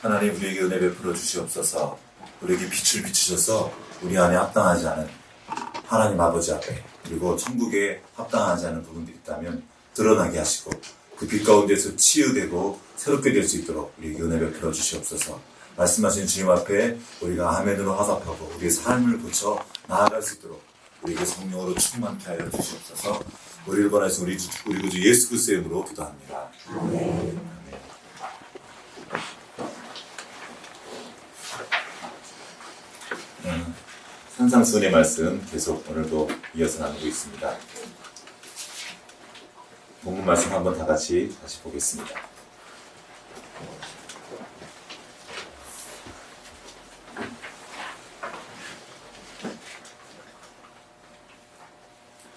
하나님 우리에게 은혜 베풀어 주시옵소서. 우리에게 빛을 비추셔서 우리 안에 합당하지 않은 하나님 아버지 앞에 그리고 천국에 합당하지 않은 부분들이 있다면 드러나게 하시고 그 빛 가운데서 치유되고 새롭게 될 수 있도록 우리에게 은혜 베풀어 주시옵소서. 말씀하신 주님 앞에 우리가 아멘으로 화답하고 우리의 삶을 고쳐 나아갈 수 있도록 우리에게 성령으로 충만케 하여 주시옵소서. 우리를 권하신 우리 구주 예수 그리스도의 이름으로 기도합니다. 아멘. 산상수훈의 말씀 계속 오늘도 이어서 나누고 있습니다. 본문 말씀 한번 다 같이 다시 보겠습니다.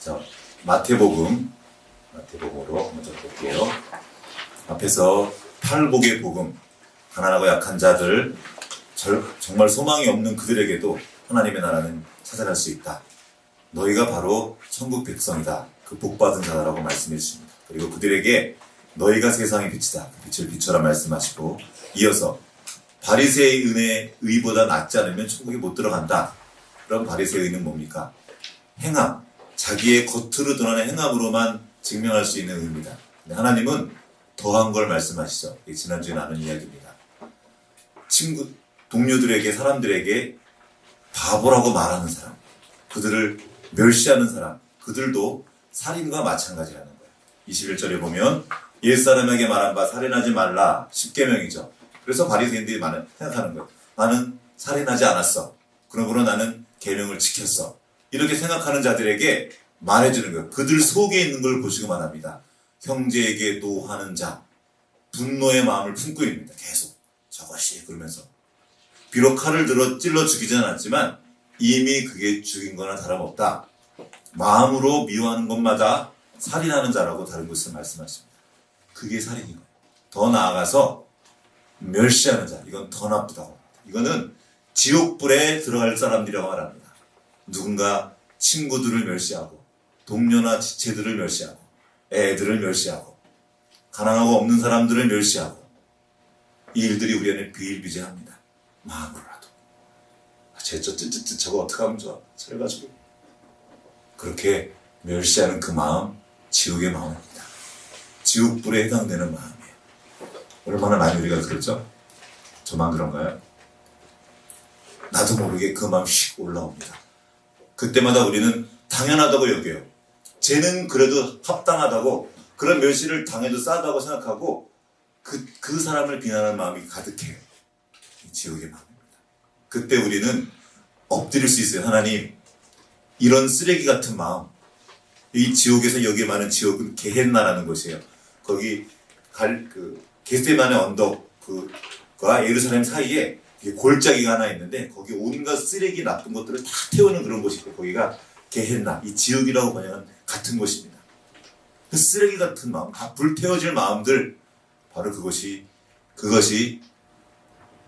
자, 마태복음으로 먼저 볼게요. 앞에서 팔복의 복음, 가난하고 약한 자들, 정말 소망이 없는 그들에게도 하나님의 나라는 찾아갈 수 있다. 너희가 바로 천국 백성이다. 그 복받은 자라고 말씀해 주십니다. 그리고 그들에게 너희가 세상의 빛이다. 그 빛을 비춰라 말씀하시고 이어서 바리새의 의보다 낫지 않으면 천국에 못 들어간다. 그럼 바리새의 의는 뭡니까? 행함, 자기의 겉으로 드러나는 행함으로만 증명할 수 있는 의입니다. 근데 하나님은 더한 걸 말씀하시죠. 지난주에 나눈 이야기입니다. 동료들에게, 사람들에게 바보라고 말하는 사람, 그들을 멸시하는 사람, 그들도 살인과 마찬가지라는 거예요. 21절에 보면 옛사람에게 말한 바 살인하지 말라 10계명이죠. 그래서 바리새인들이 생각하는 거예요. 나는 살인하지 않았어. 그러므로 나는 계명을 지켰어. 이렇게 생각하는 자들에게 말해주는 거예요. 그들 속에 있는 걸 보시고 말합니다. 형제에게 노하는 자, 분노의 마음을 품고 있습니다. 계속 저것이 그러면서 비록 칼을 들어 찔러 죽이진 않았지만 이미 그게 죽인 거나 다름없다. 마음으로 미워하는 것마다 살인하는 자라고 다른 곳에서 말씀하십니다. 그게 살인인 거예요. 더 나아가서 멸시하는 자, 이건 더 나쁘다고 합니다. 이거는 지옥불에 들어갈 사람들이라고 말합니다. 누군가 친구들을 멸시하고 동료나 지체들을 멸시하고 애들을 멸시하고 가난하고 없는 사람들을 멸시하고 이 일들이 우리 안에 비일비재합니다. 마음으로라도 저거 어떻게 하면 좋아? 저래가지고 그렇게 멸시하는 그 마음 지옥의 마음입니다. 지옥불에 해당되는 마음이에요. 얼마나 많이 우리가 그렇죠? 저만 그런가요? 나도 모르게 그 마음 휙 올라옵니다. 그때마다 우리는 당연하다고 여겨요. 쟤는 그래도 합당하다고 그런 멸시를 당해도 싸다고 생각하고 그 사람을 비난하는 마음이 가득해요. 지옥의 마음입니다. 그때 우리는 엎드릴 수 있어요. 하나님, 이런 쓰레기 같은 마음, 이 지옥에서 여기에 많은 지옥은 게헨나라는 곳이에요. 거기 겟세마네 언덕과 예루살렘 사이에 골짜기가 하나 있는데 거기 온갖 쓰레기 나쁜 것들을 다 태우는 그런 곳이고 거기가 게헨나, 이 지옥이라고 번역한 같은 곳입니다. 그 쓰레기 같은 마음, 다 불태워질 마음들, 바로 그것이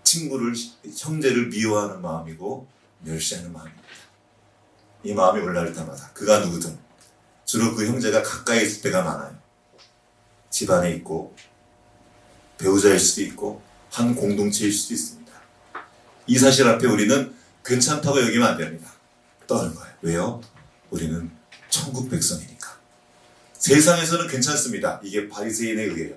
친구를, 형제를 미워하는 마음이고 멸시하는 마음입니다. 이 마음이 올라올 때마다 그가 누구든 주로 그 형제가 가까이 있을 때가 많아요. 집안에 있고 배우자일 수도 있고 한 공동체일 수도 있습니다. 이 사실 앞에 우리는 괜찮다고 여기면 안 됩니다. 떠는 거예요. 왜요? 우리는 천국 백성이니까. 세상에서는 괜찮습니다. 이게 바리새인의 의예요.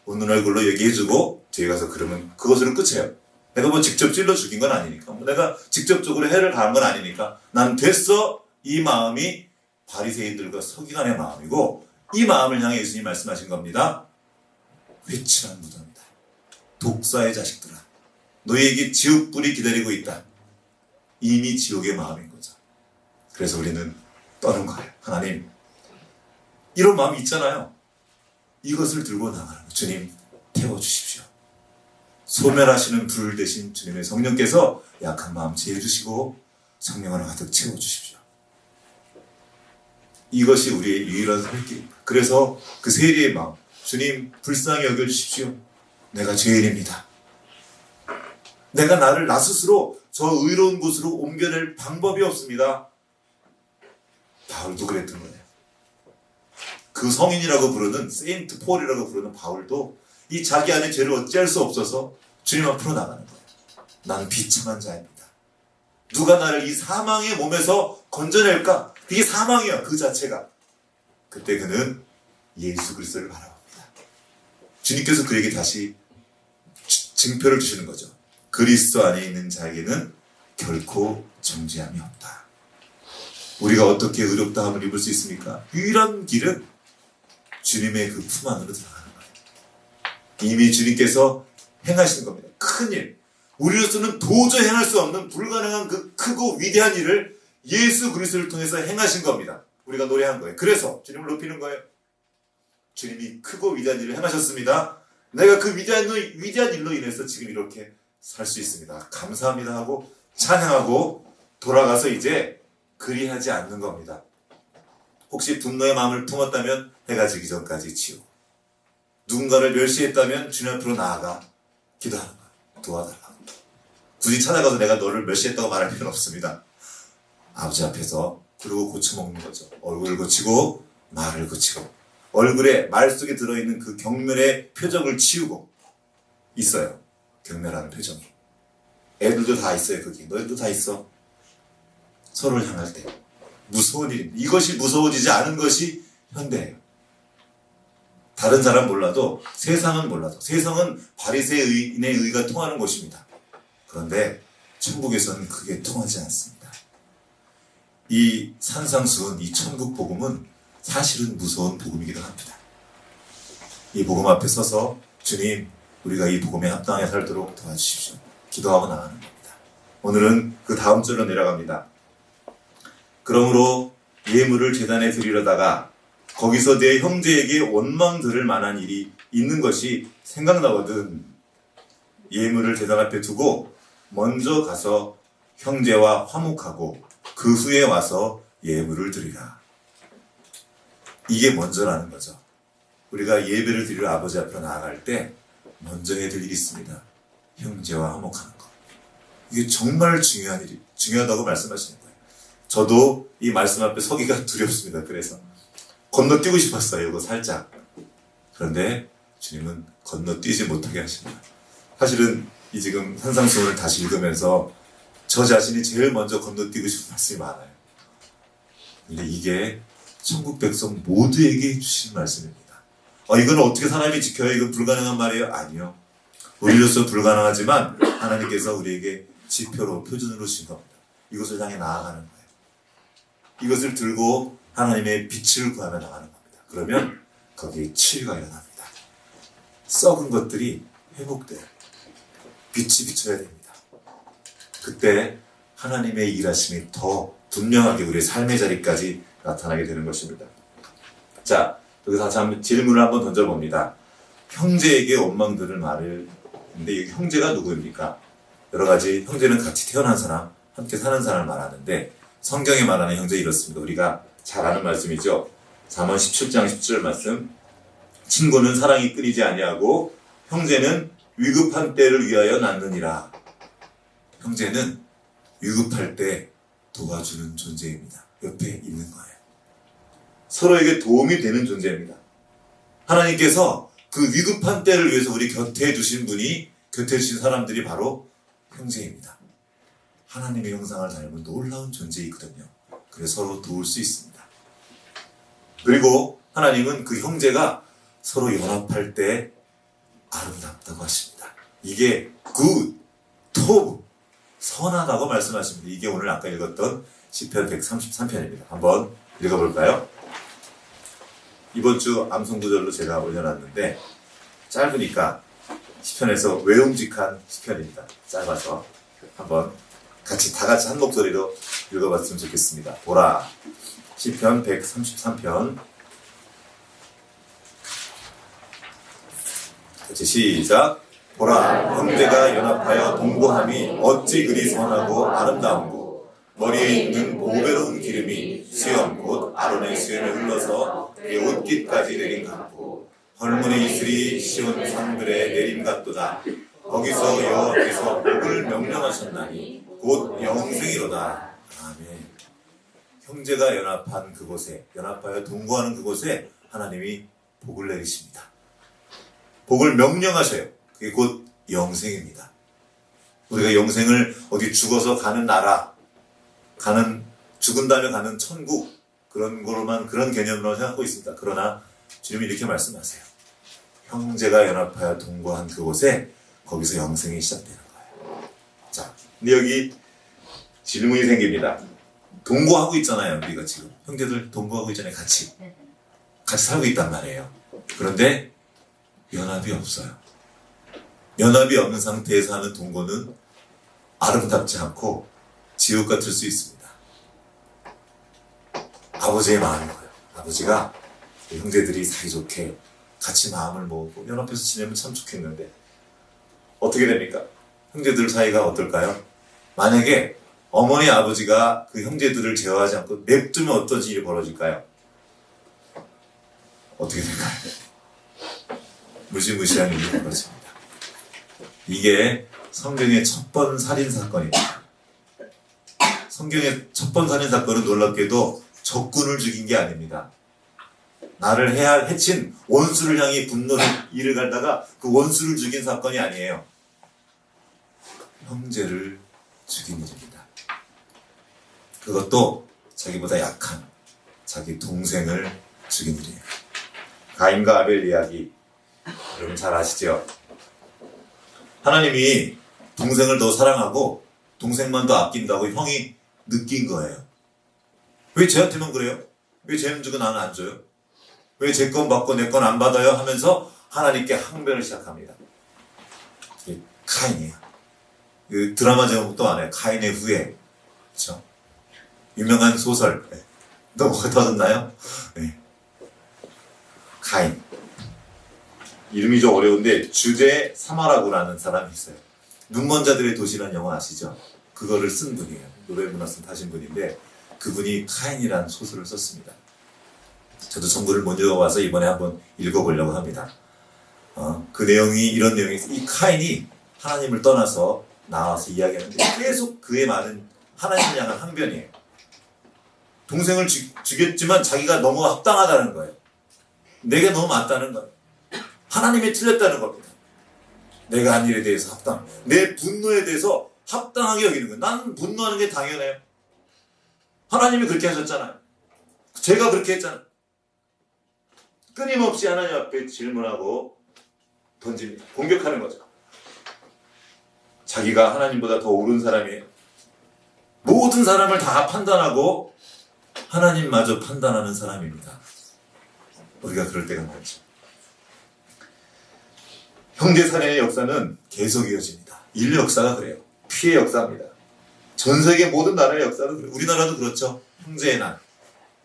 웃는 얼굴로 얘기해주고 저희 가서 그러면 그것으로 끝이에요. 내가 뭐 직접 찔러 죽인 건 아니니까, 내가 직접적으로 해를 가한 건 아니니까 난 됐어. 이 마음이 바리새인들과 서기관의 마음이고 이 마음을 향해 예수님이 말씀하신 겁니다. 회칠한 무덤이다. 독사의 자식들아, 너희에게 지옥불이 기다리고 있다. 이미 지옥의 마음인 거죠. 그래서 우리는 떠는 거예요. 하나님, 이런 마음이 있잖아요. 이것을 들고 나가는 거. 주님, 태워주십시오. 소멸하시는 불 대신 주님의 성령께서 약한 마음 채워주시고 성령을 가득 채워주십시오. 이것이 우리의 유일한 살 길입니다. 그래서 그 세리의 마음, 주님 불쌍히 여겨주십시오. 내가 죄인입니다. 내가 나 스스로 저 의로운 곳으로 옮겨낼 방법이 없습니다. 바울도 그랬던 거예요. 그 성인이라고 부르는 세인트 폴이라고 부르는 바울도 이 자기 안에 죄를 어찌할 수 없어서 주님 앞으로 나가는 거예요. 난 비참한 자입니다. 누가 나를 이 사망의 몸에서 건져낼까? 그게 사망이야, 그 자체가. 그때 그는 예수 그리스도를 바라봅니다. 주님께서 그에게 다시 증표를 주시는 거죠. 그리스도 안에 있는 자에게는 결코 정죄함이 없다. 우리가 어떻게 의롭다함을 입을 수 있습니까? 유일한 길은 주님의 그 품 안으로 들어가는 거예요. 이미 주님께서 행하시는 겁니다. 큰 일. 우리로서는 도저히 행할 수 없는 불가능한 그 크고 위대한 일을 예수 그리스도를 통해서 행하신 겁니다. 우리가 노래한 거예요. 그래서 주님을 높이는 거예요. 주님이 크고 위대한 일을 행하셨습니다. 내가 그 위대한 일로 인해서 지금 이렇게 살 수 있습니다. 감사합니다 하고 찬양하고 돌아가서 이제 그리하지 않는 겁니다. 혹시 분노의 마음을 품었다면 해가 지기 전까지 치우고, 누군가를 멸시했다면 주님 앞으로 나아가 기도하는 거예요. 도와달라고. 굳이 찾아가서 내가 너를 멸시했다고 말할 필요는 없습니다. 아버지 앞에서 그러고 고쳐먹는 거죠. 얼굴을 고치고 말을 고치고, 얼굴에 말 속에 들어있는 그 경멸의 표정을 치우고 있어요. 경멸하는 표정이. 애들도 다 있어요. 그게. 너희도 다 있어. 서로를 향할 때 무서운 일입니다. 이것이 무서워지지 않은 것이 현대예요. 다른 사람 몰라도, 세상은 몰라도, 세상은 바리새인의 의가 통하는 곳입니다. 그런데 천국에서는 그게 통하지 않습니다. 이 산상수훈, 이 천국 복음은 사실은 무서운 복음이기도 합니다. 이 복음 앞에 서서 주님, 우리가 이 복음에 합당하게 살도록 도와주십시오. 기도하고 나가는 겁니다. 오늘은 그 다음 절로 내려갑니다. 그러므로 예물을 제단에 드리려다가 거기서 내 형제에게 원망 들을 만한 일이 있는 것이 생각나거든. 예물을 제단 앞에 두고 먼저 가서 형제와 화목하고 그 후에 와서 예물을 드리라. 이게 먼저라는 거죠. 우리가 예배를 드리러 아버지 앞으로 나아갈 때 먼저 해드릴 일이 있습니다. 형제와 화목하는 것. 이게 정말 중요한 일이, 중요하다고 말씀하시는 거예요. 저도 이 말씀 앞에 서기가 두렵습니다. 그래서 건너뛰고 싶었어요. 이거 살짝. 그런데 주님은 건너뛰지 못하게 하십니다. 사실은 이 지금 산상수훈을 다시 읽으면서 저 자신이 제일 먼저 건너뛰고 싶은 말씀이 많아요. 근데 이게 천국 백성 모두에게 주신 말씀입니다. 이건 어떻게 사람이 지켜요? 이건 불가능한 말이에요? 아니요. 우리로서 불가능하지만 하나님께서 우리에게 지표로, 표준으로 주신 겁니다. 이것을 향해 나아가는 거예요. 이것을 들고 하나님의 빛을 구하며 나가는 겁니다. 그러면 거기에 치유가 일어납니다. 썩은 것들이 회복돼요. 빛이 비춰야 됩니다. 그때 하나님의 일하심이 더 분명하게 우리의 삶의 자리까지 나타나게 되는 것입니다. 자, 여기서 다시 질문을 한번 던져봅니다. 형제에게 원망 들을 말을, 근데 이 형제가 누구입니까? 여러 가지, 형제는 같이 태어난 사람, 함께 사는 사람을 말하는데, 성경에 말하는 형제 이렇습니다. 우리가 잘 아는 말씀이죠. 잠언 17장 17절 말씀. 친구는 사랑이 끊이지 아니하고 형제는 위급한 때를 위하여 낳느니라. 형제는 위급할 때 도와주는 존재입니다. 옆에 있는 거예요. 서로에게 도움이 되는 존재입니다. 하나님께서 그 위급한 때를 위해서 우리 곁에 두신 분이, 곁에 두신 사람들이 바로 형제입니다. 하나님의 형상을 닮은 놀라운 존재이거든요. 그래서 서로 도울 수 있습니다. 그리고 하나님은 그 형제가 서로 연합할 때 아름답다고 하십니다. 이게 good, top, 선하다고 말씀하십니다. 이게 오늘 아까 읽었던 시편 133편입니다. 한번 읽어볼까요? 이번 주 암송구절로 제가 올려놨는데 짧으니까 시편에서 외움직한 시편입니다. 짧아서 한번 같이 다 같이 한 목소리로 읽어봤으면 좋겠습니다. 보라, 시편 133편. 같이 시작. 보라, 형제가 연합하여 동거함이 어찌 그리 선하고 아름다운고. 머리에 있는 보배로운 기름이 수염 곧 아론의 수염에 흘러서 그의 옷깃까지 내린 같고, 헐문의 이슬이 시온 산들에 내림 같도다. 거기서 여호와께서 복을 명령하셨나니 곧 영생이로다. 아멘. 형제가 연합한 그곳에, 연합하여 동거하는 그곳에 하나님이 복을 내리십니다. 복을 명령하셔요. 그게 곧 영생입니다. 우리가 영생을 어디 죽어서 가는 나라, 죽은 다음에 가는 천국, 그런 거로만, 그런 개념으로 생각하고 있습니다. 그러나 주님이 이렇게 말씀하세요. 형제가 연합하여 동거한 그곳에 거기서 영생이 시작되는 거예요. 자, 근데 여기 질문이 생깁니다. 동거하고 있잖아요. 우리가 지금 형제들 동거하고 있잖아요. 같이 살고 있단 말이에요. 그런데 연합이 없어요. 연합이 없는 상태에서 하는 동거는 아름답지 않고 지옥 같을 수 있습니다. 아버지의 마음인 거예요. 아버지가 형제들이 사이좋게 같이 마음을 모으고 연합해서 지내면 참 좋겠는데 어떻게 됩니까? 형제들 사이가 어떨까요? 만약에 어머니 아버지가 그 형제들을 제어하지 않고 냅두면 어떤 일이 벌어질까요? 어떻게 될까요? 무시무시한 일이 벌어집니다. 이게 성경의 첫 번 살인사건입니다. 성경의 첫 번 살인사건은 놀랍게도 적군을 죽인 게 아닙니다. 나를 해친 원수를 향해 분노를 이를 갈다가 그 원수를 죽인 사건이 아니에요. 형제를 죽인 일입니다. 그것도 자기보다 약한 자기 동생을 죽인 일이에요. 가인과 아벨 이야기 여러분 잘 아시죠? 하나님이 동생을 더 사랑하고 동생만 더 아낀다고 형이 느낀 거예요. 왜 쟤한테만 그래요? 왜 쟤는 주고 나는 안 줘요? 왜 제 건 받고 내 건 안 받아요? 하면서 하나님께 항변을 시작합니다. 이게 카인이에요. 그 드라마 제목도 안 해요. 카인의 후예. 그렇죠? 유명한 소설. 네. 또 뭐가 터졌나요? 네. 카인. 이름이 좀 어려운데 주제 사마라고라는 사람이 있어요. 눈먼 자들의 도시라는 영화 아시죠? 그거를 쓴 분이에요. 노벨문학상 타신 분인데 그분이 카인이라는 소설을 썼습니다. 저도 전부를 못 읽어봐서 이번에 한번 읽어보려고 합니다. 그 내용이 이런 내용이 이 카인이 하나님을 떠나서 나와서 이야기하는데 계속 그의 말은 하나님을 향한 항변이에요. 동생을 죽였지만 자기가 너무 합당하다는 거예요. 내가 너무 맞다는 거예요. 하나님이 틀렸다는 겁니다. 내가 한 일에 대해서 내 분노에 대해서 합당하게 여기는 거예요. 나는 분노하는 게 당연해요. 하나님이 그렇게 하셨잖아요. 제가 그렇게 했잖아요. 끊임없이 하나님 앞에 질문하고 던집니다. 공격하는 거죠. 자기가 하나님보다 더 옳은 사람이에요. 모든 사람을 다 판단하고 하나님마저 판단하는 사람입니다. 우리가 그럴 때가 많죠. 형제살인의 역사는 계속 이어집니다. 인류 역사가 그래요. 피해 역사입니다. 전 세계 모든 나라의 역사는 그래요. 우리나라도 그렇죠. 형제의 난.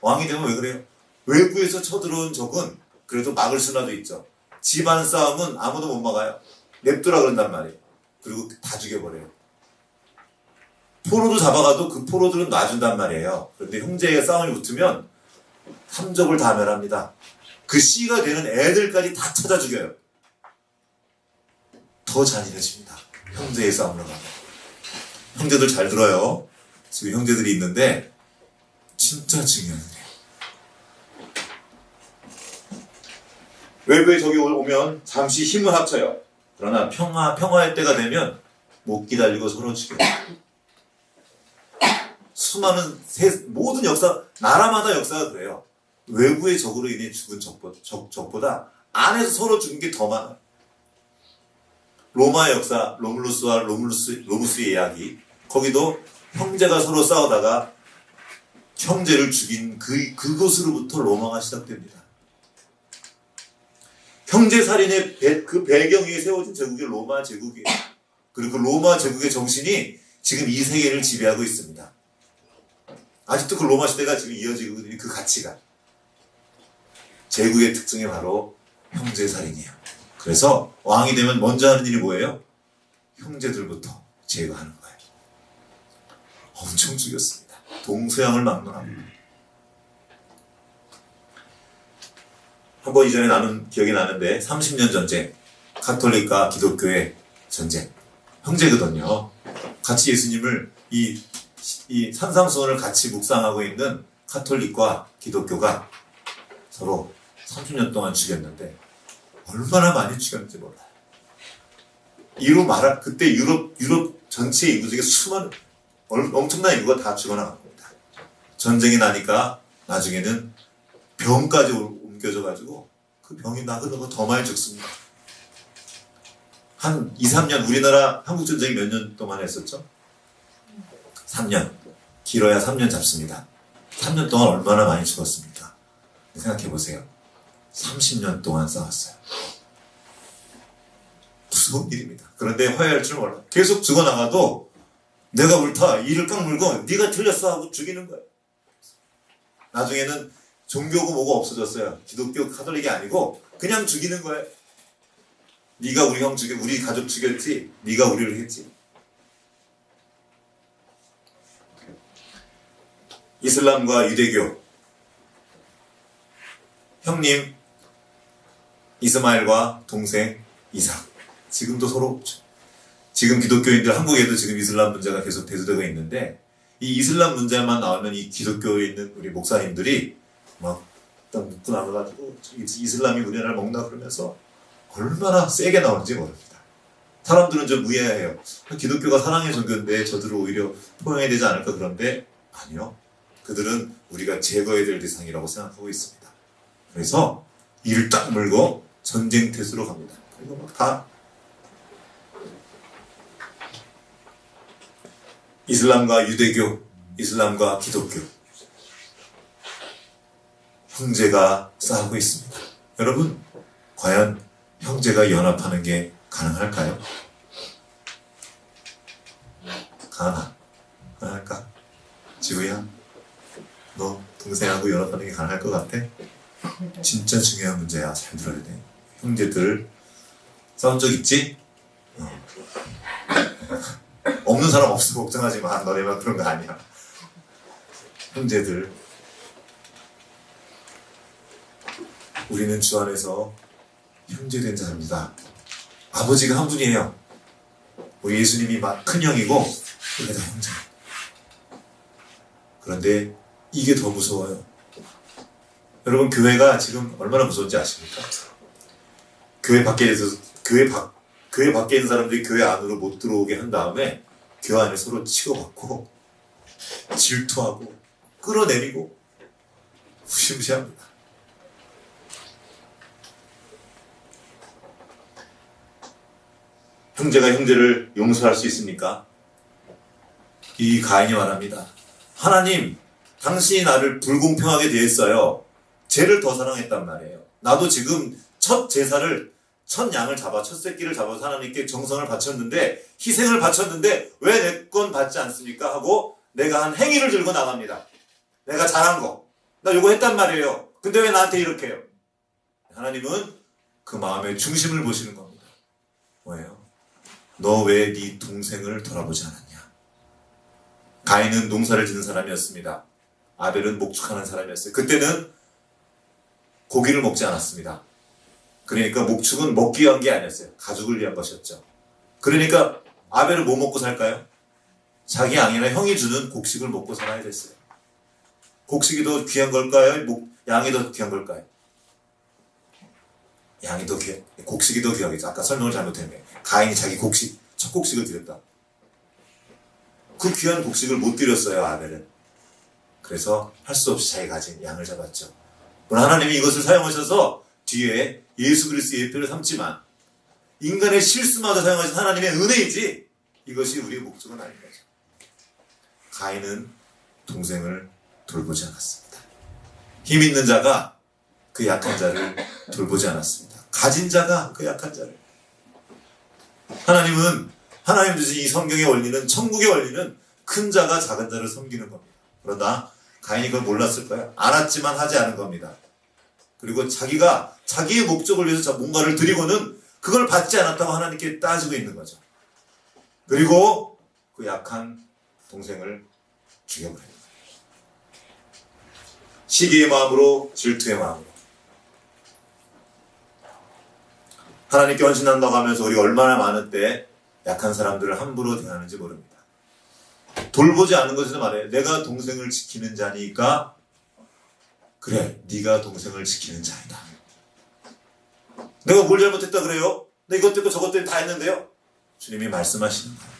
왕이 되면 왜 그래요? 외부에서 쳐들어온 적은 그래도 막을 수라도 있죠. 집안 싸움은 아무도 못 막아요. 냅두라 그런단 말이에요. 그리고 다 죽여버려요. 포로도 잡아가도 그 포로들은 놔준단 말이에요. 그런데 형제의 싸움이 붙으면 삼족을 다 멸합니다. 그 씨가 되는 애들까지 다 찾아 죽여요. 더 잔인해집니다. 형제의 싸움으로 가면. 형제들 잘 들어요. 지금 형제들이 있는데 진짜 중요한 일이에요. 외부에 적이 오면 잠시 힘을 합쳐요. 그러나 평화의 때가 되면 못 기다리고 서로 죽여요. 수많은 모든 역사, 나라마다 역사가 그래요. 외부의 적으로 인해 죽은 적보다 안에서 서로 죽은 게 더 많아요. 로마의 역사, 로물루스와 로무스의 이야기, 거기도 형제가 서로 싸우다가 형제를 죽인 그곳으로부터 로마가 시작됩니다. 형제살인의 그 배경 위에 세워진 제국이 로마 제국이에요. 그리고 그 로마 제국의 정신이 지금 이 세계를 지배하고 있습니다. 아직도 그 로마 시대가 지금 이어지고 있는 그 가치가. 제국의 특징이 바로 형제살인이에요. 그래서 왕이 되면 먼저 하는 일이 뭐예요? 형제들부터 제거하는 거예요. 엄청 죽였습니다. 동서양을 막론합니다. 한번 이전에 나눈 기억이 나는데 30년 전쟁, 가톨릭과 기독교의 전쟁, 형제거든요. 같이 예수님을 이 산상수훈을 같이 묵상하고 있는 가톨릭과 기독교가 서로 30년 동안 죽였는데 얼마나 많이 죽였는지 몰라요. 그때 유럽 전체 인구 중에 엄청난 인구가 다 죽어나간 겁니다. 전쟁이 나니까 나중에는 병까지 옮겨져가지고 그 병이 나그러고 더 많이 죽습니다. 한 2, 3년, 우리나라 한국전쟁이 몇 년 동안 했었죠? 3년. 길어야 3년 잡습니다. 3년 동안 얼마나 많이 죽었습니까? 생각해보세요. 30년 동안 싸웠어요. 무서운 일입니다. 그런데 화해할 줄 몰라. 계속 죽어나가도 내가 옳다, 이를 깡 물고 네가 틀렸어 하고 죽이는 거예요. 나중에는 종교고 뭐가 없어졌어요. 기독교 카톨릭이 아니고 그냥 죽이는 거예요. 네가 우리 형 죽여, 우리 가족 죽였지, 네가 우리를 했지. 이슬람과 유대교, 형님 이스마엘과 동생 이삭, 지금도 서로, 지금 기독교인들, 한국에도 지금 이슬람 문제가 계속 대두되고 있는데, 이 이슬람 문제만 나오면 이 기독교에 있는 우리 목사님들이 막 일단 묶고 나눠가지고 이슬람이 우리나라를 먹나 그러면서 얼마나 세게 나오는지 모릅니다. 사람들은 좀 무해해요. 기독교가 사랑의 종교인데 저들을 오히려 포용해야 되지 않을까. 그런데 아니요. 그들은 우리가 제거해야 될 대상이라고 생각하고 있습니다. 그래서 이를 딱 물고 전쟁터로 갑니다. 그리고 막 다 이슬람과 유대교, 이슬람과 기독교, 형제가 싸우고 있습니다. 여러분, 과연 형제가 연합하는 게 가능할까요? 가능할까? 지우야, 너 동생하고 연합하는 게 가능할 것 같아? 진짜 중요한 문제야. 잘 들어야 돼. 형제들 싸운 적 있지? 없는 사람 없어 걱정하지 마. 너네만 그런 거 아니야. 형제들, 우리는 주 안에서 형제된 자입니다. 아버지가 한 분이에요. 우리 예수님이 큰 형이고 우리가 다 형제. 그런데 이게 더 무서워요. 여러분, 교회가 지금 얼마나 무서운지 아십니까? 교회 밖에 있는 사람들이 교회 안으로 못 들어오게 한 다음에 교회 안에 서로 치고받고 질투하고 끌어내리고 무시무시합니다. 형제가 형제를 용서할 수 있습니까? 이 가인이 말합니다. 하나님, 당신이 나를 불공평하게 대했어요. 쟤를 더 사랑했단 말이에요. 나도 지금 첫 제사를, 첫 양을 잡아, 첫 새끼를 잡아서 하나님께 정성을 바쳤는데, 희생을 바쳤는데 왜 내 건 받지 않습니까? 하고 내가 한 행위를 들고 나갑니다. 내가 잘한 거. 나 요거 했단 말이에요. 근데 왜 나한테 이렇게 해요? 하나님은 그 마음의 중심을 보시는 겁니다. 뭐예요? 너 왜 네 동생을 돌아보지 않았냐? 가인은 농사를 짓는 사람이었습니다. 아벨은 목축하는 사람이었어요. 그때는 고기를 먹지 않았습니다. 그러니까 목축은 먹기 위한 게 아니었어요. 가족을 위한 것이었죠. 그러니까 아벨은 뭐 먹고 살까요? 자기 양이나 형이 주는 곡식을 먹고 살아야 됐어요. 곡식이 더 귀한 걸까요? 양이 더 귀한 걸까요? 곡식이 더 귀하겠죠. 아까 설명을 잘못했네. 가인이 자기 첫 곡식을 드렸다. 그 귀한 곡식을 못 드렸어요, 아벨은. 그래서 할 수 없이 자기 가진 양을 잡았죠. 물론 하나님이 이것을 사용하셔서 뒤에 예수 그리스도의 예표를 삼지만 인간의 실수마저 사용하신 하나님의 은혜이지 이것이 우리의 목적은 아닌 거죠. 가인은 동생을 돌보지 않았습니다. 힘 있는 자가 그 약한 자를 돌보지 않았습니다. 가진 자가 그 약한 자를. 하나님 주신 이 성경의 원리는, 천국의 원리는 큰 자가 작은 자를 섬기는 겁니다. 그러나 가인이 그걸 몰랐을 거예요. 알았지만 하지 않은 겁니다. 그리고 자기의 목적을 위해서 뭔가를 드리고는 그걸 받지 않았다고 하나님께 따지고 있는 거죠. 그리고 그 약한 동생을 죽여버려요. 시기의 마음으로, 질투의 마음으로. 하나님께 헌신한다고 하면서 우리가 얼마나 많은 때 약한 사람들을 함부로 대하는지 모릅니다. 돌보지 않은 것에서 말해요. 내가 동생을 지키는 자니까 그래, 네가 동생을 지키는 자이다. 내가 뭘 잘못했다 그래요? 나 이것도 있고 저것도 다 했는데요. 주님이 말씀하시는 거예요.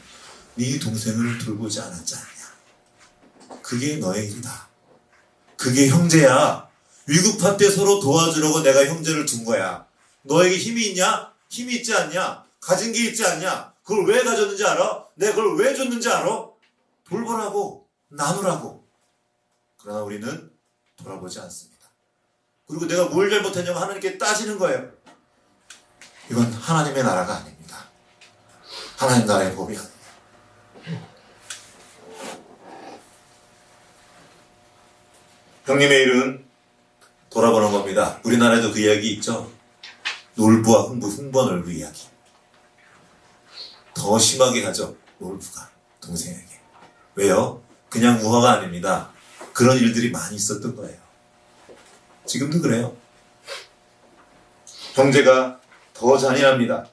네 동생을 돌보지 않았지 않냐. 그게 너의 일이다. 그게 형제야. 위급할 때 서로 도와주려고 내가 형제를 둔 거야. 너에게 힘이 있냐? 힘이 있지 않냐? 가진 게 있지 않냐? 그걸 왜 가졌는지 알아? 내가 그걸 왜 줬는지 알아? 돌보라고, 나누라고. 그러나 우리는 돌아보지 않습니다. 그리고 내가 뭘 잘못했냐고 하나님께 따지는 거예요. 이건 하나님의 나라가 아닙니다. 하나님 나라의 법이 아닙니다. 형님의 일은 돌아보는 겁니다. 우리나라에도 그 이야기 있죠. 놀부와 흥부 놀부 이야기. 더 심하게 하죠. 놀부가 동생에게. 왜요? 그냥 우화가 아닙니다. 그런 일들이 많이 있었던 거예요. 지금도 그래요. 형제가 더 잔인합니다.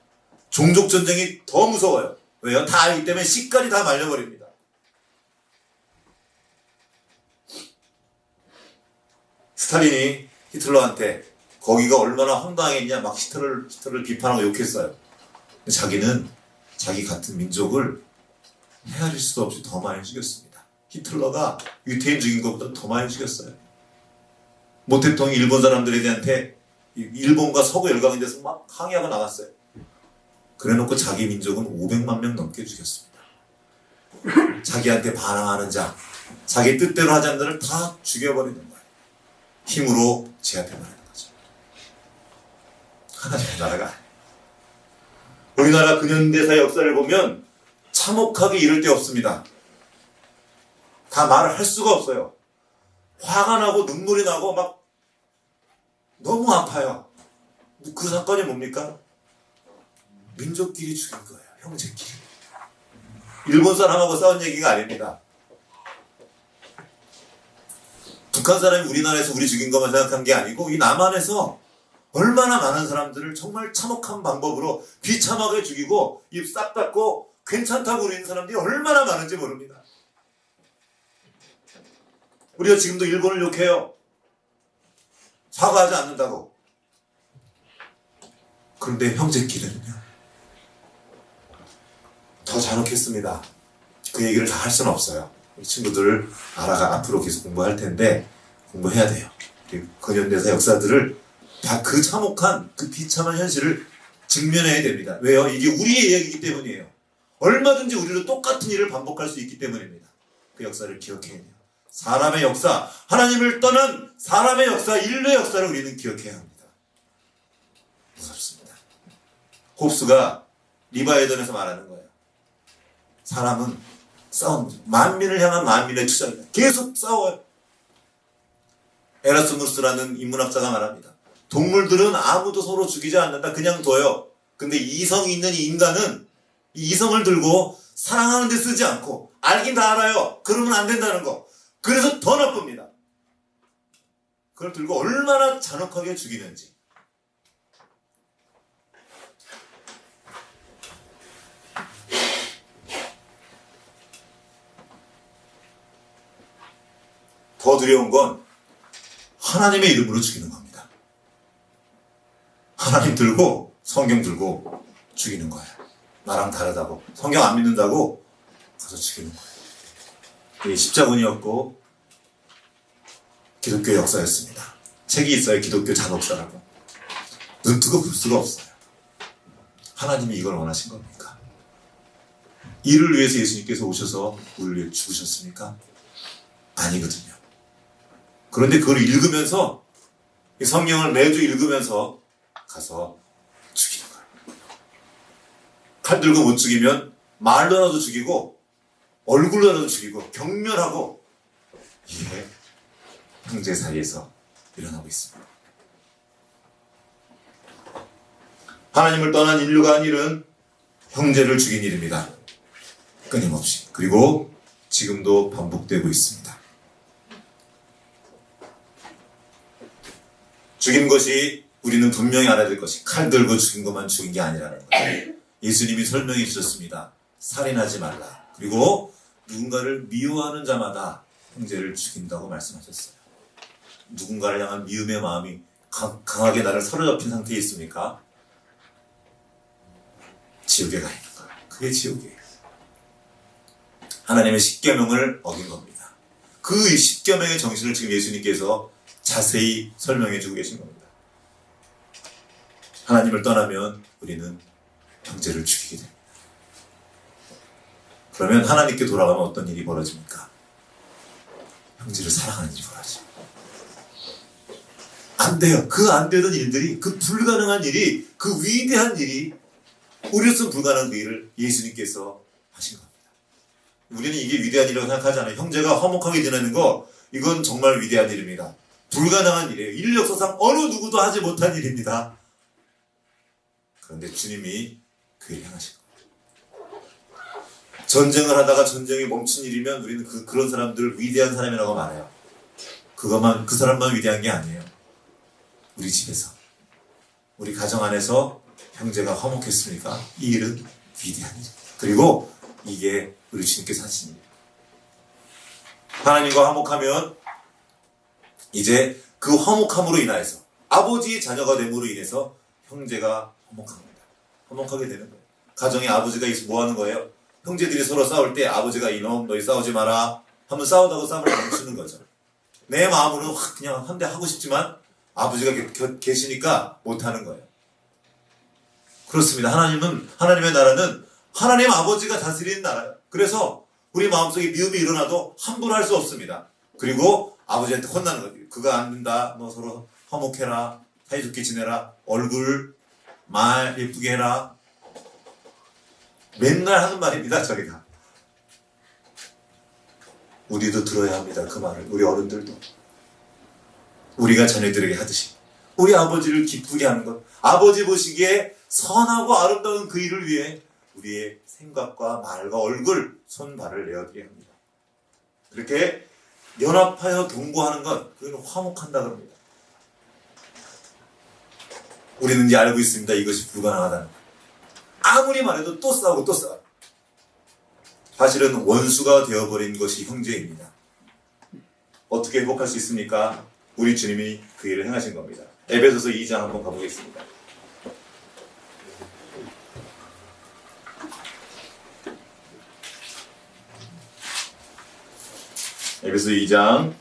종족 전쟁이 더 무서워요. 왜요? 다 알기 때문에 시간이 다 말려버립니다. 스탈린이 히틀러한테 거기가 얼마나 황당했냐 막 히틀러를 비판하고 욕했어요. 근데 자기는 자기 같은 민족을 헤아릴 수도 없이 더 많이 죽였습니다. 히틀러가 유태인 죽인 것보다 더 많이 죽였어요. 모 대통령이 일본 사람들에 대한테 일본과 서구 열강에 대해서 막 항의하고 나갔어요. 그래놓고 자기 민족은 500만 명 넘게 죽였습니다. 자기한테 반항하는 자, 자기 뜻대로 하지 않는 자를 다 죽여버리는 거예요. 힘으로 제압해버리는 거죠. 하나님의 나라가 아니에요. 우리나라 근현대사 역사를 보면 참혹하게 이를 데 없습니다. 다 말을 할 수가 없어요. 화가 나고 눈물이 나고 막 너무 아파요. 그 사건이 뭡니까? 민족끼리 죽인 거예요. 형제끼리. 일본 사람하고 싸운 얘기가 아닙니다. 북한 사람이 우리나라에서 우리 죽인 것만 생각한 게 아니고 이 남한에서 얼마나 많은 사람들을 정말 참혹한 방법으로 비참하게 죽이고 입 싹 닫고 괜찮다고 그러는 사람들이 얼마나 많은지 모릅니다. 우리가 지금도 일본을 욕해요. 사과하지 않는다고. 그런데 형제끼리는요. 더 잔혹했습니다. 그 얘기를 다 할 수는 없어요. 우리 친구들 알아가 앞으로 계속 공부할 텐데 공부해야 돼요. 근현대사 역사들을 다 그 참혹한 그 비참한 현실을 직면해야 됩니다. 왜요? 이게 우리의 이야기이기 때문이에요. 얼마든지 우리도 똑같은 일을 반복할 수 있기 때문입니다. 그 역사를 기억해야 돼요. 사람의 역사, 하나님을 떠난 사람의 역사, 인류의 역사를 우리는 기억해야 합니다. 무섭습니다. 홉스가 리바이던에서 말하는 거예요. 사람은 싸우는 거죠. 만민을 향한 만민의 투쟁입니다. 계속 싸워요. 에라스무스라는 인문학자가 말합니다. 동물들은 아무도 서로 죽이지 않는다. 그냥 둬요. 근데 이성이 있는 이 인간은 이 이성을 들고 사랑하는 데 쓰지 않고 알긴 다 알아요. 그러면 안 된다는 거. 그래서 더 나쁩니다. 그걸 들고 얼마나 잔혹하게 죽이는지. 더 두려운 건 하나님의 이름으로 죽이는 겁니다. 하나님 들고 성경 들고 죽이는 거예요. 나랑 다르다고 성경 안 믿는다고 가서 죽이는 거예요. 이게 십자군이었고 기독교 역사였습니다. 책이 있어요. 기독교 잔혹사라고. 눈 뜨고 볼 수가 없어요. 하나님이 이걸 원하신 겁니까? 이를 위해서 예수님께서 오셔서 우리를 위해 죽으셨습니까? 아니거든요. 그런데 그걸 읽으면서 성경을 매주 읽으면서 가서 죽이는 거예요. 칼 들고 못 죽이면 말로라도 죽이고 얼굴로라도 죽이고 경멸하고 이게 형제 사이에서 일어나고 있습니다. 하나님을 떠난 인류가 한 일은 형제를 죽인 일입니다. 끊임없이. 그리고 지금도 반복되고 있습니다. 죽인 것이 우리는 분명히 알아야 될 것이 칼 들고 죽인 것만 죽인 게 아니라는 거예요. 예수님이 설명해 주셨습니다. 살인하지 말라. 그리고 누군가를 미워하는 자마다 형제를 죽인다고 말씀하셨어요. 누군가를 향한 미움의 마음이 강하게 나를 사로잡힌 상태에 있습니까? 지옥에 가 있는 거예요. 그게 지옥이에요. 하나님의 십계명을 어긴 겁니다. 그 십계명의 정신을 지금 예수님께서 자세히 설명해 주고 계신 겁니다. 하나님을 떠나면 우리는 형제를 죽이게 됩니다. 그러면 하나님께 돌아가면 어떤 일이 벌어집니까? 형제를 사랑하는 일이 벌어집니다. 안 돼요. 그 안 되던 일들이, 그 불가능한 일이, 그 위대한 일이, 우리로서는 불가능한 그 일을 예수님께서 하신 겁니다. 우리는 이게 위대한 일이라고 생각하지 않아요. 형제가 화목하게 지내는 거, 이건 정말 위대한 일입니다. 불가능한 일이에요. 인류 역사상 어느 누구도 하지 못한 일입니다. 그런데 주님이 그 일을 행하신 겁니다. 전쟁을 하다가 전쟁이 멈춘 일이면 우리는 그런 사람들 위대한 사람이라고 말해요. 그 사람만 위대한 게 아니에요. 우리 집에서, 우리 가정 안에서 형제가 화목했습니까? 이 일은 위대한 일입니다. 그리고 이게 우리 주님께서 하신 일이에요. 하나님과 화목하면 이제 그 화목함으로 인하여서 아버지의 자녀가 됨으로 인해서 형제가 화목합니다. 화목하게 되는 거예요. 가정에 아버지가 뭐 하는 거예요? 형제들이 서로 싸울 때 아버지가 이놈 너희 싸우지 마라 하면 싸우다가 싸움을 멈추는 거죠. 내 마음으로는 확 그냥 한 대 하고 싶지만 아버지가 계시니까 못하는 거예요. 그렇습니다. 하나님의 나라는 하나님 아버지가 다스리는 나라예요. 그래서 우리 마음속에 미움이 일어나도 함부로 할 수 없습니다. 그리고 아버지한테 혼나는 거죠. 그거 안 된다. 너 서로 화목해라. 사이좋게 지내라. 얼굴, 말 예쁘게 해라. 맨날 하는 말입니다. 저희가. 우리도 들어야 합니다. 그 말을. 우리 어른들도. 우리가 자녀들에게 하듯이. 우리 아버지를 기쁘게 하는 것. 아버지 보시기에 선하고 아름다운 그 일을 위해 우리의 생각과 말과 얼굴, 손, 발을 내어드려야 합니다. 그렇게 연합하여 동거하는 것, 그건 화목한다 그럽니다. 우리는 이제 알고 있습니다. 이것이 불가능하다는 것. 아무리 말해도 또 싸우고 또 싸워요. 사실은 원수가 되어버린 것이 형제입니다. 어떻게 회복할 수 있습니까? 우리 주님이 그 일을 행하신 겁니다. 에베소서 2장 한번 가보겠습니다. 에베소 2장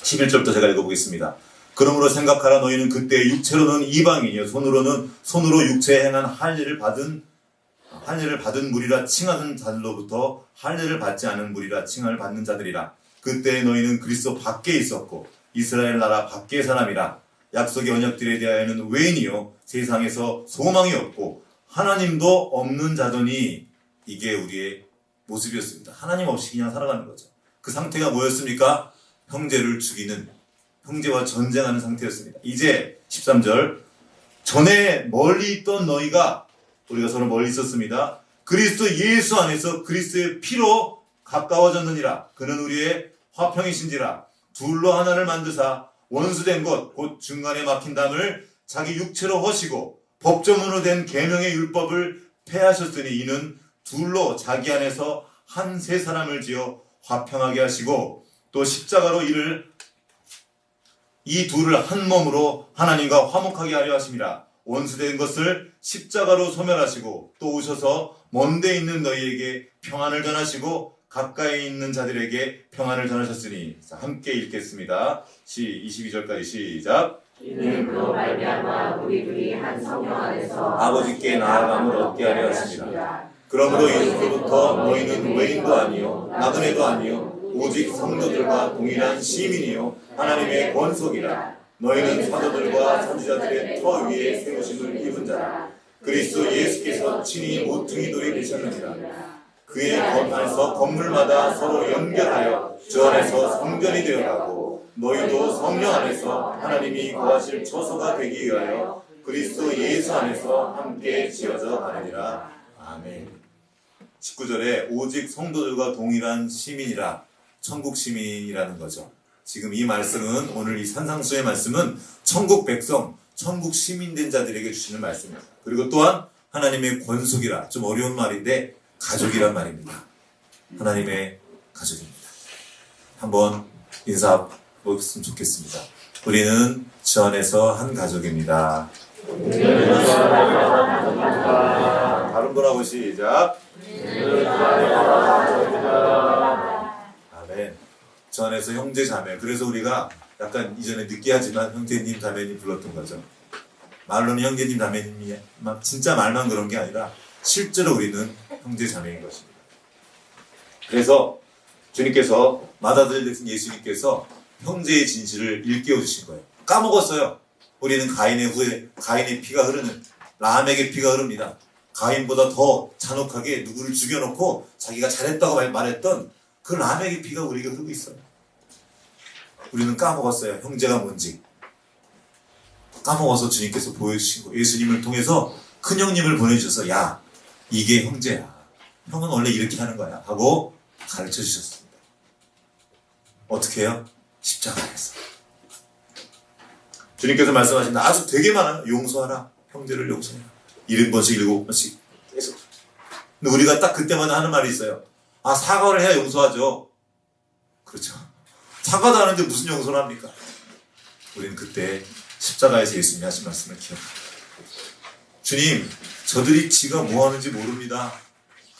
11절부터 제가 읽어보겠습니다. 그러므로 생각하라. 너희는 그때 육체로는 이방인이요 손으로 육체에 행한 할례를 받은 무리라 칭하는 자들로부터 할례를 받지 않은 무리라 칭함을 받는 자들이라. 그때 너희는 그리스도 밖에 있었고 이스라엘 나라 밖의 사람이라. 약속의 언약들에 대하여는 외인이요 세상에서 소망이 없고 하나님도 없는 자더니. 이게 우리의 모습이었습니다. 하나님 없이 그냥 살아가는 거죠. 그 상태가 뭐였습니까? 형제를 죽이는, 형제와 전쟁하는 상태였습니다. 이제 13절, 전에 멀리 있던 너희가, 우리가 서로 멀리 있었습니다. 그리스도 예수 안에서 그리스도의 피로 가까워졌느니라. 그는 우리의 화평이신지라. 둘로 하나를 만드사 원수된 것 곧 중간에 막힌 담을 자기 육체로 허시고 법조문으로 된 계명의 율법을 폐하셨으니 이는 둘로 자기 안에서 한 세 사람을 지어 화평하게 하시고 또 십자가로 이 둘을 한 몸으로 하나님과 화목하게 하려 하심이라. 원수된 것을 십자가로 소멸하시고 또 오셔서 먼데 있는 너희에게 평안을 전하시고 가까이 있는 자들에게 평안을 전하셨으니. 자, 함께 읽겠습니다. 22절까지 시작. 이는 그로 말미암아 우리 둘이 한 성령 안에서 아버지께 나아감을 얻게 하려 하십니다. 그러므로 이제부터 너희는 외인도 아니요 나그네도 아니요 오직 성도들과 동일한 시민이요 하나님의 권속이라. 너희는 사도들과 선지자들의 터 위에 세우심을 입은 자라. 그리스도 예수께서 친히 모퉁이 돌이 되셨느니라. 그의 안에서 건물마다 서로 연결하여 주 안에서 성전이 되어가고 너희도 성령 안에서 하나님이 거하실 처소가 되기 위하여 그리스도 예수 안에서 함께 지어져 가느니라. 아멘. 19절에 오직 성도들과 동일한 시민이라. 천국 시민이라는 거죠. 지금 이 말씀은, 오늘 이 산상수의 말씀은 천국 백성, 천국 시민된 자들에게 주시는 말씀입니다. 그리고 또한 하나님의 권속이라. 좀 어려운 말인데 가족이란 말입니다. 하나님의 가족입니다. 한번 인사 보셨으면 좋겠습니다. 우리는 주 안에서 한 가족입니다. 다른 분하고 시작. 아멘. 주 안에서 형제 자매. 그래서 우리가 약간 이전에 느끼하지만 형제님 자매님 불렀던 거죠. 말로는 형제님 자매님이 막 진짜 말만 그런 게 아니라 실제로 우리는 형제 자매인 것입니다. 그래서 주님께서 맏아들 되신 예수님께서 형제의 진실을 일깨워 주신 거예요. 까먹었어요. 우리는 가인의 피가 흐르는 라멕의 피가 흐릅니다. 가인보다 더 잔혹하게 누구를 죽여놓고 자기가 잘했다고 말했던 그 라멕의 피가 우리에게 흐르고 있어요. 우리는 까먹었어요. 형제가 뭔지. 까먹어서 주님께서 보여주시고 예수님을 통해서 큰형님을 보내주셔서 야, 이게 형제야. 형은 원래 이렇게 하는 거야. 하고 가르쳐 주셨습니다. 어떻게 해요? 십자가에서. 주님께서 말씀하신다. 아주 되게 많아요. 용서하라. 형제를 용서해라. 70번씩 7번씩 계속. 근데 우리가 딱 그때마다 하는 말이 있어요. 아, 사과를 해야 용서하죠. 그렇죠. 사과도 하는데 무슨 용서를 합니까? 우리는 그때 십자가에서 예수님이 하신 말씀을 기억합니다. 주님, 저들이 지가 뭐 하는지 모릅니다.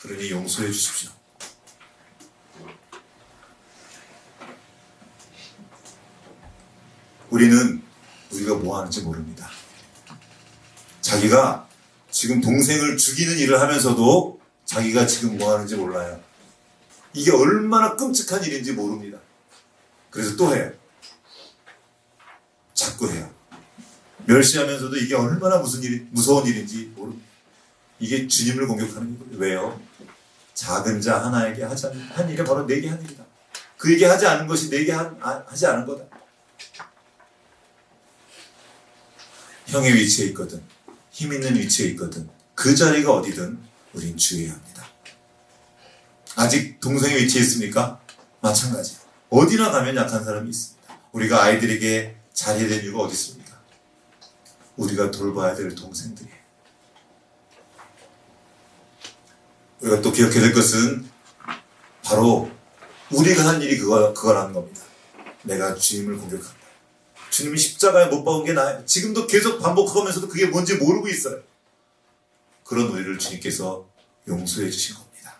그러니 용서해 주십시오. 우리가 뭐 하는지 모릅니다. 자기가 지금 동생을 죽이는 일을 하면서도 자기가 지금 뭐 하는지 몰라요. 이게 얼마나 끔찍한 일인지 모릅니다. 그래서 또 해요. 자꾸 해요. 멸시하면서도 이게 얼마나 무서운 일인지 모릅니다. 이게 주님을 공격하는 거예요. 왜요? 작은 자 하나에게 한 일이 바로 내게 한 일이다. 그에게 하지 않은 것이 내게 하지 않은 거다. 형의 위치에 있거든, 힘 있는 위치에 있거든, 그 자리가 어디든 우린 주의해야 합니다. 아직 동생의 위치에 있습니까? 마찬가지. 어디나 가면 약한 사람이 있습니다. 우리가 아이들에게 잘해야 될 이유가 어디 있습니까? 우리가 돌봐야 될 동생들이에요. 우리가 또 기억해야 될 것은 바로 우리가 한 일이 그거라는 겁니다. 내가 주님을 공격한다. 주님이 십자가에 못 박은 게 나예요. 지금도 계속 반복하면서도 그게 뭔지 모르고 있어요. 그런 우리를 주님께서 용서해 주신 겁니다.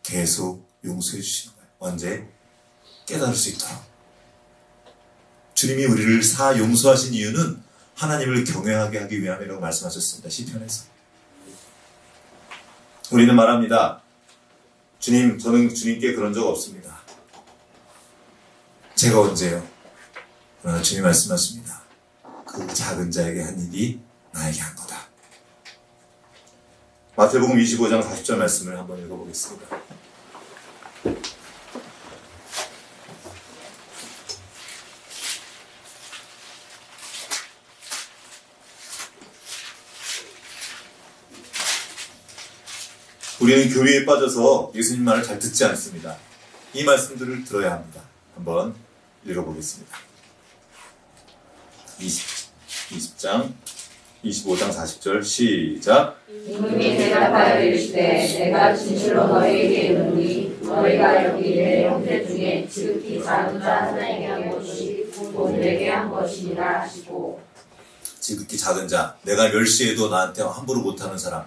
계속 용서해 주시는 거예요. 언제? 깨달을 수 있도록. 주님이 우리를 용서하신 이유는 하나님을 경외하게 하기 위함이라고 말씀하셨습니다. 시편에서. 우리는 말합니다. 주님, 저는 주님께 그런 적 없습니다. 제가 언제요? 그러나 주님 말씀하십니다. 그 작은 자에게 한 일이 나에게 한 거다. 마태복음 25장 40절 말씀을 한번 읽어보겠습니다. 우리는 교회에 빠져서 예수님 말을 잘 듣지 않습니다. 이 말씀들을 들어야 합니다. 한번 읽어보겠습니다. 20장 25장 40절 시작. 임금이 대답하여 이르시되 내가 진실로 너희에게 이르노니 너희가 여기 내 형제 중에 지극히 작은 자 하나에게 한 것이 곧 내게 한 것이니라 하시고. 지극히 작은 자, 내가 멸시해도 나한테 함부로 못하는 사람,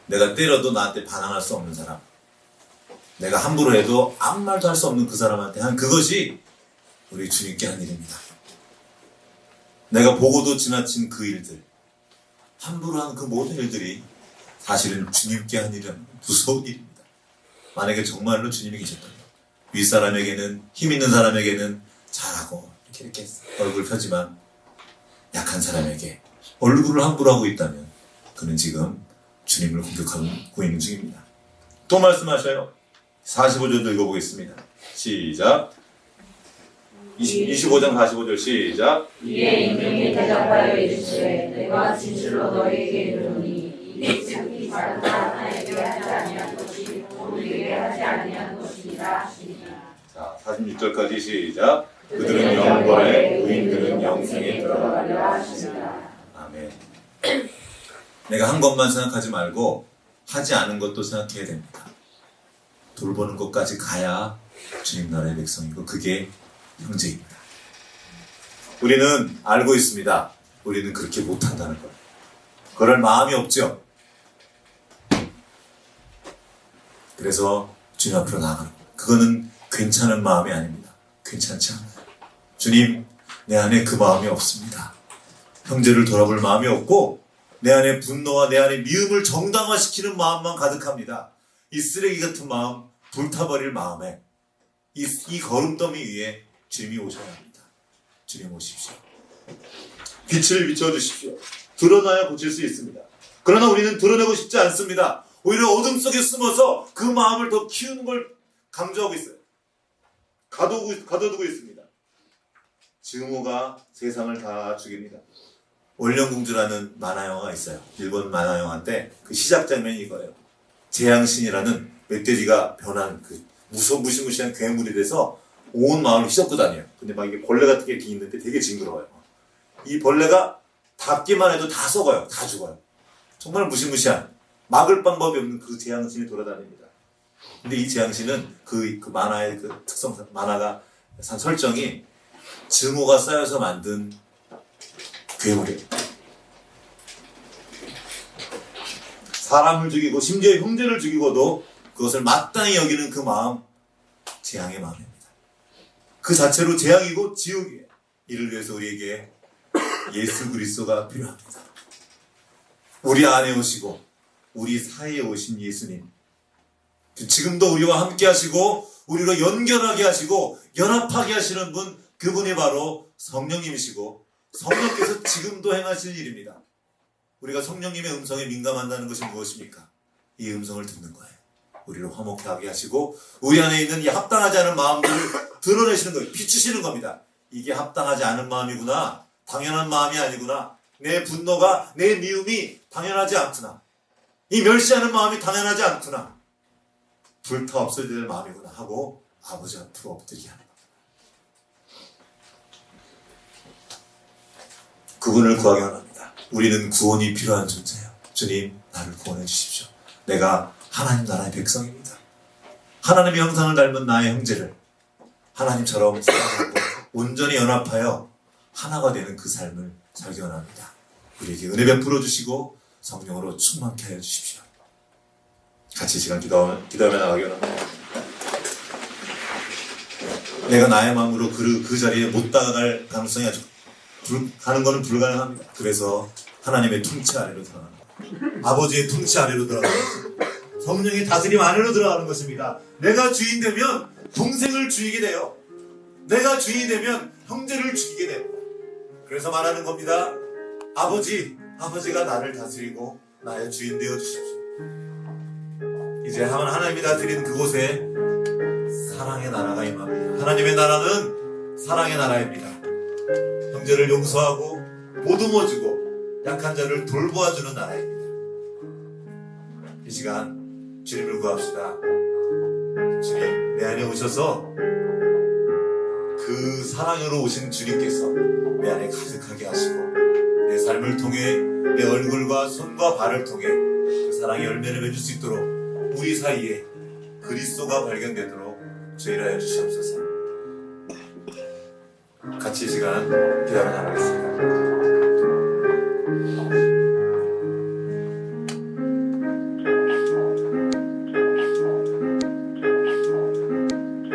내가 때려도 나한테 반항할 수 없는 사람, 내가 함부로 해도 아무 말도 할 수 없는 그 사람한테 한 그것이 우리 주님께 한 일입니다. 내가 보고도 지나친 그 일들, 함부로 한 그 모든 일들이 사실은 주님께 한 일은 무서운 일입니다. 만약에 정말로 주님이 계셨다면 윗사람에게는, 힘 있는 사람에게는 잘하고 이렇게 얼굴 펴지만 약한 사람에게 얼굴을 함부로 하고 있다면 그는 지금 주님을 공격하고 있는 중입니다. 또 말씀하셔요. 45절도 읽어보겠습니다. 시작. 25장 45절 시작. 이에 임금이 대답하여 이르시되 내가 진실로 너희에게 이르노니 이게 지극히 작은 자 하나에게 하지 아니한 것이 우리에게 하지 아니한 것이니라 하시니라. 자, 46절까지 시작. 그들은 영원에 의인들은 영생에 들어가리라 하시니라. 아멘. 내가 한 것만 생각하지 말고 하지 않은 것도 생각해야 됩니다. 돌보는 것까지 가야 주님 나라의 백성이고 그게 형제입니다. 우리는 알고 있습니다. 우리는 그렇게 못한다는 걸. 그럴 마음이 없죠. 그래서 주님 앞으로 나아가는 거예요. 그거는 괜찮은 마음이 아닙니다. 괜찮지 않아요. 주님, 내 안에 그 마음이 없습니다. 형제를 돌아볼 마음이 없고 내 안에 분노와 내 안에 미움을 정당화시키는 마음만 가득합니다. 이 쓰레기 같은 마음, 불타버릴 마음에 이 거름더미 위에 주님이 오셔야 합니다. 주님 오십시오. 빛을 비춰주십시오. 드러나야 고칠 수 있습니다. 그러나 우리는 드러내고 싶지 않습니다. 오히려 어둠 속에 숨어서 그 마음을 더 키우는 걸 강조하고 있어요. 가둬두고 있습니다. 증오가 세상을 다 죽입니다. 원령공주라는 만화영화가 있어요. 일본 만화영화인데 그 시작 장면이 이거예요. 재앙신이라는 멧돼지가 변한 그 무시무시한 괴물이 돼서 온 마을을 휘젓고 다녀요. 근데 막 이게 벌레 같은 게 이렇게 있는데 되게 징그러워요. 이 벌레가 닿기만 해도 다 썩어요. 다 죽어요. 정말 무시무시한 막을 방법이 없는 그 재앙신이 돌아다닙니다. 근데 이 재앙신은 그 만화의 그 특성, 만화가 산 설정이 증오가 쌓여서 만든 괴물이에요. 사람을 죽이고 심지어 형제를 죽이고도 그것을 마땅히 여기는 그 마음, 재앙의 마음입니다. 그 자체로 재앙이고 지옥이에요. 이를 위해서 우리에게 예수 그리스도가 필요합니다. 우리 안에 오시고 우리 사이에 오신 예수님, 지금도 우리와 함께 하시고 우리로 연결하게 하시고 연합하게 하시는 분, 그분이 바로 성령님이시고 성령께서 지금도 행하시는 일입니다. 우리가 성령님의 음성에 민감한다는 것이 무엇입니까? 이 음성을 듣는 거예요. 우리를 화목하게 하시고 우리 안에 있는 이 합당하지 않은 마음들을 드러내시는 거예요. 비추시는 겁니다. 이게 합당하지 않은 마음이구나. 당연한 마음이 아니구나. 내 분노가, 내 미움이 당연하지 않구나. 이 멸시하는 마음이 당연하지 않구나. 불타 없어야 될 마음이구나 하고 아버지 앞으로 엎드리게 하는 겁니다. 그분을 구하기 원합니다. 우리는 구원이 필요한 존재예요. 주님, 나를 구원해 주십시오. 내가 하나님 나라의 백성입니다. 하나님의 형상을 닮은 나의 형제를 하나님처럼 사랑하고 온전히 연합하여 하나가 되는 그 삶을 살기 원합니다. 우리에게 은혜 베풀어 주시고 성령으로 충만케 하여 주십시오. 같이 시간 기도하며 나가기 원합니다. 내가 나의 마음으로 그 자리에 못 다가갈 가능성이 아주 가는 것은 불가능합니다. 그래서 하나님의 통치 아래로 들어가는 겁니다. 아버지의 통치 아래로 들어가는 것입니다. 성령의 다스림 안으로 들어가는 것입니다. 내가 주인 되면 동생을 죽이게 돼요. 내가 주인이 되면 형제를 죽이게 됩니다. 그래서 말하는 겁니다. 아버지가 나를 다스리고 나의 주인 되어 주십시오. 이제 하나님이 다스리는 그곳에 사랑의 나라가 임합니다. 하나님의 나라는 사랑의 나라입니다. 형제를 용서하고 보듬어주고 약한 자를 돌보아주는 나라입니다. 이 시간 주님을 구합시다. 주님, 내 안에 오셔서 그 사랑으로 오신 주님께서 내 안에 가득하게 하시고 내 삶을 통해 내 얼굴과 손과 발을 통해 그 사랑의 열매를 맺을 수 있도록 우리 사이에 그리스도가 발견되도록 주의하여 주시옵소서. 같이 이 시간 기도하며 나가겠습니다.